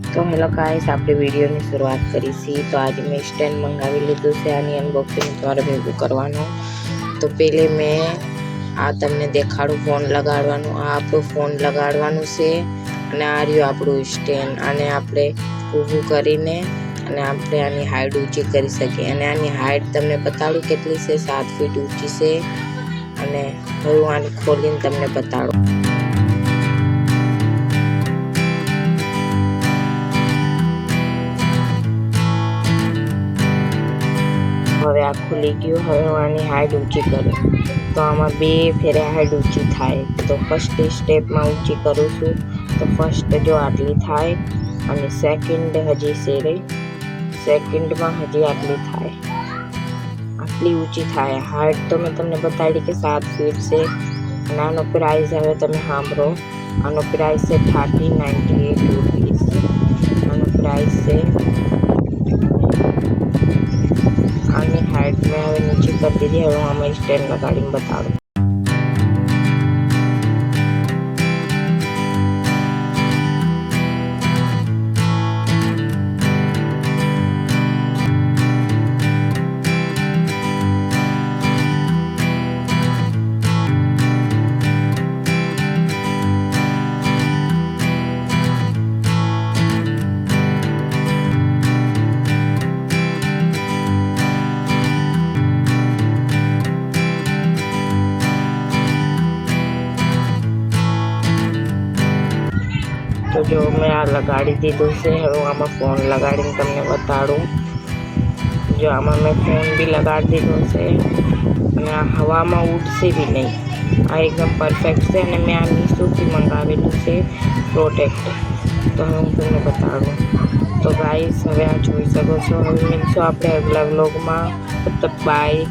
तो hello guys, આપણે વિડીયોની શરૂઆત કરી છે। તો આજે મેં સ્ટેન્ડ મંગાવી લીધું છે। આની અનબોક્સિંગ તમારે ભેગું કરવાનું। તો પહેલે મેં આ તમને દેખાડું ફોન લગાડવાનું। આ આપણું ફોન લગાડવાનું છે અને આ રહ્યું આપણું સ્ટેન્ડ। આને આપણે ઊભું કરીને અને આપણે આની હાઈટ ઊંચી કરી શકીએ। અને આની હાઈટ તમને બતાડું કેટલી છે, 7 ફીટ ઊંચી છે। અને હવે હું આને ખોલીને તમને બતાડું। હવે આ ખુલી ગયું। હવે હું આની હાઈટ ઊંચી કરું તો આમાં 2 ફેરે હાઈટ ઊંચી થાય। તો ફર્સ્ટ સ્ટેપમાં ઊંચી કરું છું તો ફર્સ્ટ જો આટલી થાય અને સેકન્ડ હજી છે રે, સેકન્ડમાં હજી આટલી થાય, આટલી ઊંચી થાય। હાઈટ તો મેં તમને બતાડી કે 7 ફીટ છે। અને આનો પ્રાઇસ હવે તમે સાંભળો। આનો પ્રાઇસ છે 3098 રૂપીસ। આનો પ્રાઇસ છે। આની હાઈટ મેં હવે નીચે કરી દીધી। હવે હું આમાં સ્ટેન્ડ લગાડીને બતાડું। તો જો મેં આ લગાડી દીધું છે। હવે હું આમાં ફોન લગાડીને તમને બતાડું। જો આમાં મેં ફોન બી લગાડી દીધો છે અને આ હવામાં ઉડશે બી નહીં। આ એકદમ પરફેક્ટ છે અને મેં આ મીશોથી મંગાવેલું છે પ્રોટેક્ટ। તો હવે હું તમને બતાડું। તો ગાઈસ હવે આ જોઈ શકો છો। હવે મિલશું આપણે અગલા વ્લોગમાં। તબ તક બાય।